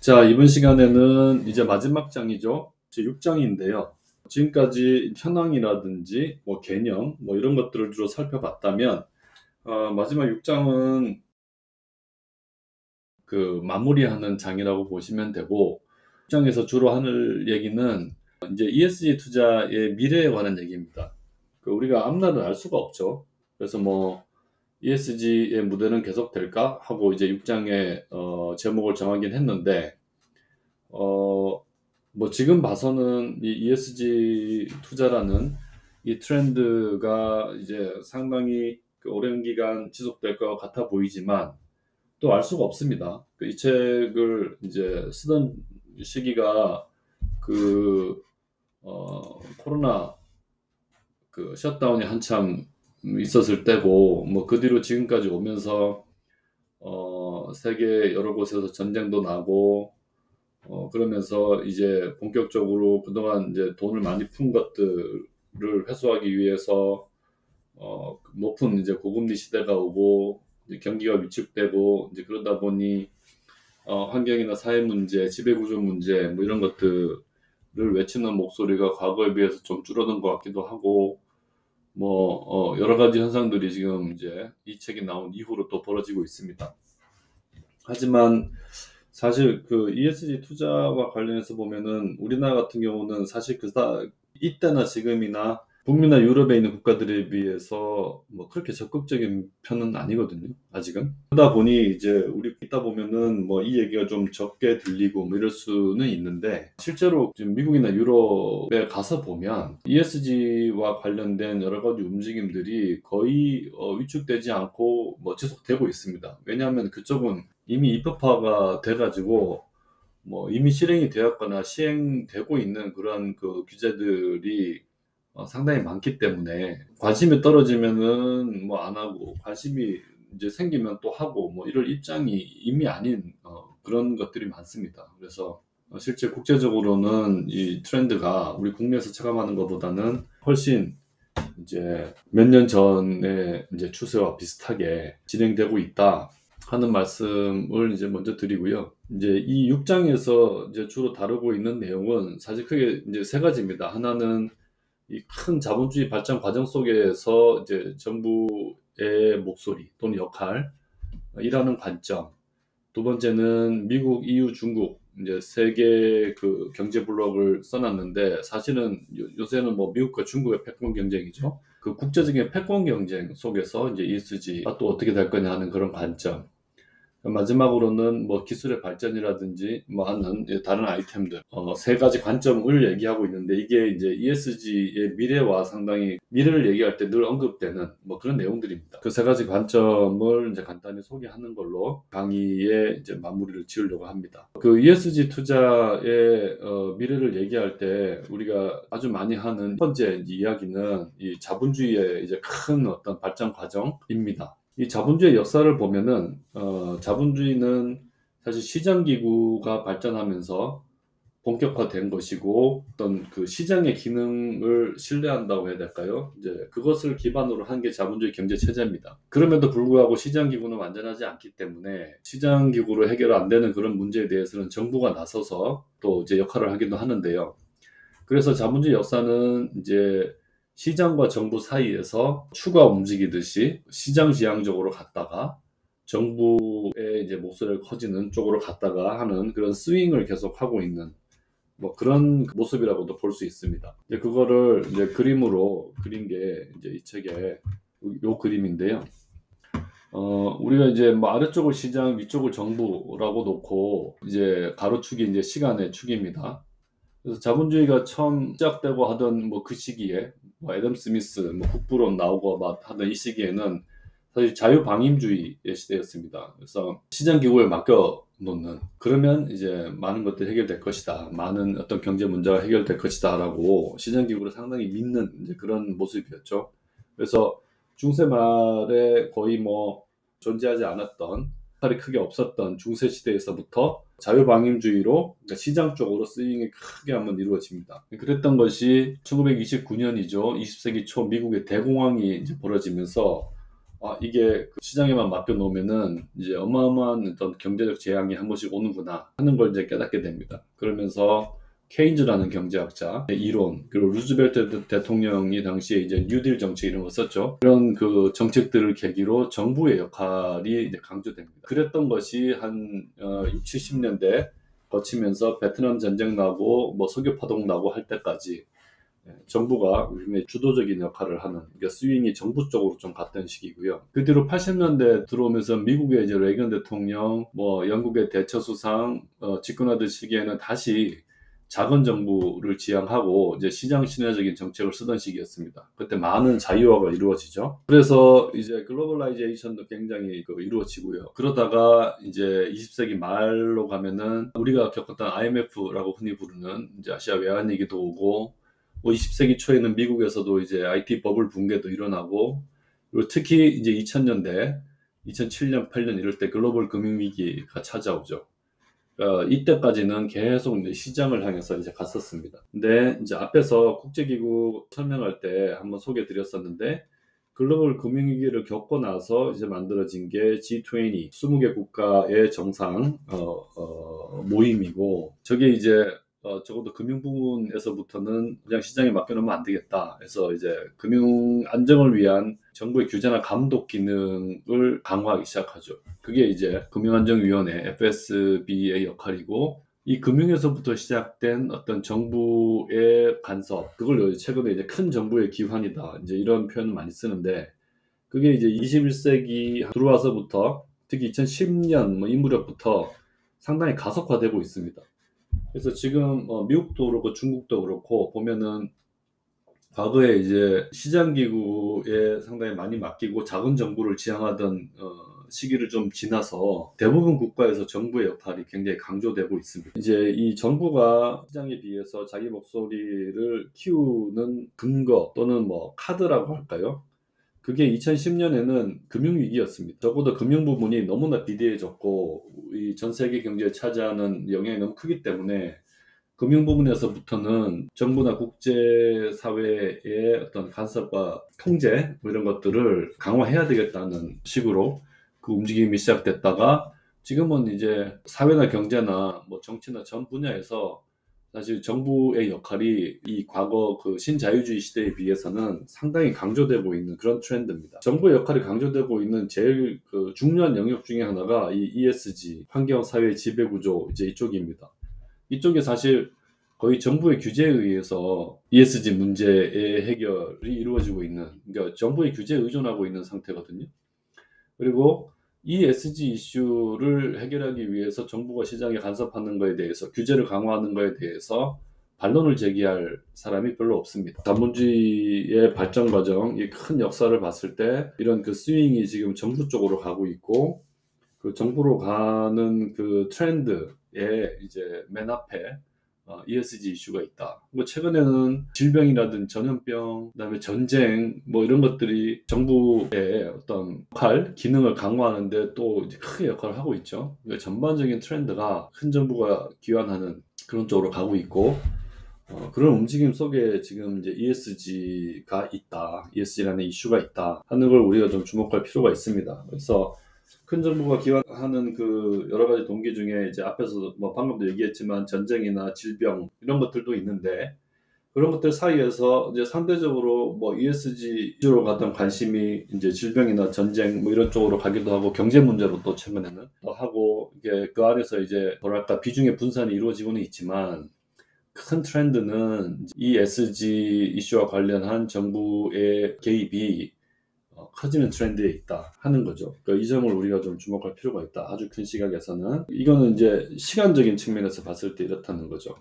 자, 이번 시간에는 이제 마지막 장이죠. 제 6장인데요. 지금까지 현황이라든지 뭐 개념 뭐 이런 것들을 주로 살펴봤다면 마지막 6장은 그 마무리하는 장이라고 보시면 되고, 6장에서 주로 하는 얘기는 이제 ESG 투자의 미래에 관한 얘기입니다. 우리가 앞날은 알 수가 없죠. 그래서 뭐 ESG의 무대는 계속될까 하고 이제 6장의 제목을 정하긴 했는데, 어, 뭐 지금 봐서는 이 ESG 투자라는 이 트렌드가 이제 상당히 그 오랜 기간 지속될 것 같아 보이지만 또 알 수가 없습니다. 이 책을 이제 쓰던 시기가 그 코로나 그 셧다운이 한참 있었을 때고, 뭐 그 뒤로 지금까지 오면서 세계 여러 곳에서 전쟁도 나고 그러면서 이제 본격적으로 그동안 이제 돈을 많이 푼 것들을 회수하기 위해서 높은 이제 고금리 시대가 오고 이제 경기가 위축되고 이제 그러다 보니 환경이나 사회 문제, 지배구조 문제 뭐 이런 것들을 외치는 목소리가 과거에 비해서 좀 줄어든 것 같기도 하고, 뭐 여러 가지 현상들이 지금 이제 이 책이 나온 이후로 또 벌어지고 있습니다. 하지만 사실 그 ESG 투자와 관련해서 보면은 우리나라 같은 경우는 사실 이때나 지금이나 북미나 유럽에 있는 국가들에 비해서 뭐 그렇게 적극적인 편은 아니거든요, 아직은. 그러다 보니 이제 우리 있다 보면은 뭐 이 얘기가 좀 적게 들리고 뭐 이럴 수는 있는데, 실제로 지금 미국이나 유럽에 가서 보면 ESG와 관련된 여러 가지 움직임들이 거의 위축되지 않고 뭐 지속되고 있습니다. 왜냐하면 그쪽은 이미 입법화가 돼가지고 뭐 이미 실행이 되었거나 시행되고 있는 그런 그 규제들이 상당히 많기 때문에 관심이 떨어지면은 뭐 안 하고, 관심이 이제 생기면 또 하고 뭐 이럴 입장이 이미 아닌 그런 것들이 많습니다. 그래서 실제 국제적으로는 이 트렌드가 우리 국내에서 체감하는 것보다는 훨씬 이제 몇 년 전에 이제 추세와 비슷하게 진행되고 있다 하는 말씀을 이제 먼저 드리고요. 이제 이 6장에서 이제 주로 다루고 있는 내용은 사실 크게 이제 세 가지입니다. 하나는 이 큰 자본주의 발전 과정 속에서 이제 정부의 목소리 또는 역할이라는 관점. 두 번째는 미국, EU, 중국 이제 세계 그 경제 블록을 써놨는데, 사실은 요새는 뭐 미국과 중국의 패권 경쟁이죠. 그 국제적인 패권 경쟁 속에서 이제 ESG가 또 어떻게 될 거냐 하는 그런 관점. 마지막으로는 뭐 기술의 발전이라든지 뭐 하는 다른 아이템들 세 가지 관점을 얘기하고 있는데, 이게 이제 ESG의 미래와 상당히 미래를 얘기할 때 늘 언급되는 뭐 그런 내용들입니다. 그 세 가지 관점을 이제 간단히 소개하는 걸로 강의에 이제 마무리를 지으려고 합니다. 그 ESG 투자의 미래를 얘기할 때 우리가 아주 많이 하는 첫 번째 이야기는 이 자본주의의 이제 큰 어떤 발전 과정입니다. 이 자본주의 역사를 보면은 자본주의는 사실 시장기구가 발전하면서 본격화된 것이고, 어떤 그 시장의 기능을 신뢰한다고 해야 될까요? 이제 그것을 기반으로 한 게 자본주의 경제 체제입니다. 그럼에도 불구하고 시장기구는 완전하지 않기 때문에 시장기구로 해결 안 되는 그런 문제에 대해서는 정부가 나서서 또 이제 역할을 하기도 하는데요. 그래서 자본주의 역사는 이제 시장과 정부 사이에서 추가 움직이듯이 시장지향적으로 갔다가 정부의 이제 목소리가 커지는 쪽으로 갔다가 하는 그런 스윙을 계속 하고 있는 뭐 그런 모습이라고도 볼 수 있습니다. 이제 그거를 이제 그림으로 그린 게 이제 이 책의 요 그림인데요. 우리가 이제 뭐 아래쪽을 시장, 위쪽을 정부라고 놓고 이제 가로축이 이제 시간의 축입니다. 그래서 자본주의가 처음 시작되고 하던 뭐 그 시기에 뭐 애덤 스미스 뭐 국부론 나오고 막 하던 이 시기에는 사실 자유방임주의의 시대였습니다. 그래서 시장 기구에 맡겨 놓는, 그러면 이제 많은 것들이 해결될 것이다, 많은 어떤 경제 문제가 해결될 것이다라고 시장 기구를 상당히 믿는 이제 그런 모습이었죠. 그래서 중세 말에 거의 뭐 존재하지 않았던 역할이 크게 없었던 중세 시대에서부터 자유방임주의로 그러니까 시장 쪽으로 스윙이 크게 한번 이루어집니다. 그랬던 것이 1929년이죠. 20세기 초 미국의 대공황이 이제 벌어지면서 이게 그 시장에만 맡겨놓으면은 이제 어마어마한 어떤 경제적 재앙이 한 번씩 오는구나 하는 걸 이제 깨닫게 됩니다. 그러면서 케인즈라는 경제학자의 이론, 그리고 루즈벨트 대통령이 당시에 이제 뉴딜 정책 이런 거 썼죠. 그런 그 정책들을 계기로 정부의 역할이 이제 강조됩니다. 그랬던 것이 한 6, 70년대 거치면서 베트남 전쟁 나고 뭐 석유 파동 나고 할 때까지 정부가 굉장히 주도적인 역할을 하는, 그러니까 스윙이 정부 쪽으로 좀 갔던 시기고요. 그 뒤로 80년대 들어오면서 미국의 이제 레이건 대통령, 뭐 영국의 대처 수상 집권하던 시기에는 다시 작은 정부를 지향하고 이제 시장 친화적인 정책을 쓰던 시기였습니다. 그때 많은 자유화가 이루어지죠. 그래서 이제 글로벌라이제이션도 굉장히 이루어지고요. 그러다가 이제 20세기 말로 가면은 우리가 겪었던 IMF라고 흔히 부르는 이제 아시아 외환위기도 오고, 뭐 20세기 초에는 미국에서도 이제 IT 버블 붕괴도 일어나고, 그리고 특히 이제 2000년대, 2007년, 8년 이럴 때 글로벌 금융위기가 찾아오죠. 이때까지는 계속 이제 시장을 향해서 이제 갔었습니다. 근데 이제 앞에서 국제기구 설명할 때 한번 소개해 드렸었는데, 글로벌 금융위기를 겪고 나서 이제 만들어진 게 G20, 20개 국가의 정상 모임이고, 저게 이제 적어도 금융 부분에서부터는 그냥 시장에 맡겨놓으면 안 되겠다. 그래서 이제 금융 안정을 위한 정부의 규제나 감독 기능을 강화하기 시작하죠. 그게 이제 금융안정위원회 FSB의 역할이고, 이 금융에서부터 시작된 어떤 정부의 간섭, 그걸 최근에 이제 큰 정부의 기환이다, 이제 이런 표현을 많이 쓰는데, 그게 이제 21세기 들어와서부터 특히 2010년 이 무렵부터 상당히 가속화되고 있습니다. 그래서 지금 미국도 그렇고 중국도 그렇고 보면은 과거에 이제 시장기구에 상당히 많이 맡기고 작은 정부를 지향하던 시기를 좀 지나서 대부분 국가에서 정부의 역할이 굉장히 강조되고 있습니다. 이제 이 정부가 시장에 비해서 자기 목소리를 키우는 근거 또는 뭐 카드라고 할까요? 그게 2010년에는 금융위기였습니다. 적어도 금융 부분이 너무나 비대해졌고 이 전 세계 경제에 차지하는 영향이 너무 크기 때문에 금융 부분에서부터는 정부나 국제사회의 어떤 간섭과 통제 뭐 이런 것들을 강화해야 되겠다는 식으로 그 움직임이 시작됐다가, 지금은 이제 사회나 경제나 뭐 정치나 전 분야에서 사실 정부의 역할이 이 과거 그 신자유주의 시대에 비해서는 상당히 강조되고 있는 그런 트렌드입니다. 정부의 역할이 강조되고 있는 제일 그 중요한 영역 중에 하나가 이 ESG, 환경, 사회, 지배구조, 이제 이쪽입니다. 이쪽에 사실 거의 정부의 규제에 의해서 ESG 문제의 해결이 이루어지고 있는, 그러니까 정부의 규제에 의존하고 있는 상태거든요. 그리고 이 ESG 이슈를 해결하기 위해서 정부가 시장에 간섭하는 것에 대해서, 규제를 강화하는 것에 대해서 반론을 제기할 사람이 별로 없습니다. 자본주의의 발전 과정, 이 큰 역사를 봤을 때 이런 그 스윙이 지금 정부 쪽으로 가고 있고, 그 정부로 가는 그 트렌드에 이제 맨 앞에 ESG 이슈가 있다. 뭐 최근에는 질병이라든 전염병, 그다음에 전쟁 뭐 이런 것들이 정부의 어떤 역할, 기능을 강화하는데 또 이제 크게 역할을 하고 있죠. 그러니까 전반적인 트렌드가 큰 정부가 기관하는 그런 쪽으로 가고 있고, 그런 움직임 속에 지금 이제 ESG가 있다, ESG라는 이슈가 있다 하는 걸 우리가 좀 주목할 필요가 있습니다. 그래서 큰 정부가 기관하는 그 여러 가지 동기 중에 이제 앞에서 뭐 방금도 얘기했지만 전쟁이나 질병 이런 것들도 있는데, 그런 것들 사이에서 이제 상대적으로 뭐 ESG 이슈로 가던 관심이 이제 질병이나 전쟁 뭐 이런 쪽으로 가기도 하고, 경제 문제로 또 최근에는 또 하고, 이게 그 안에서 이제 뭐랄까 비중의 분산이 이루어지고는 있지만, 큰 트렌드는 ESG 이슈와 관련한 정부의 개입이 커지는 트렌드에 있다 하는 거죠. 그러니까 이 점을 우리가 좀 주목할 필요가 있다. 아주 큰 시각에서는. 이거는 이제 시간적인 측면에서 봤을 때 이렇다는 거죠.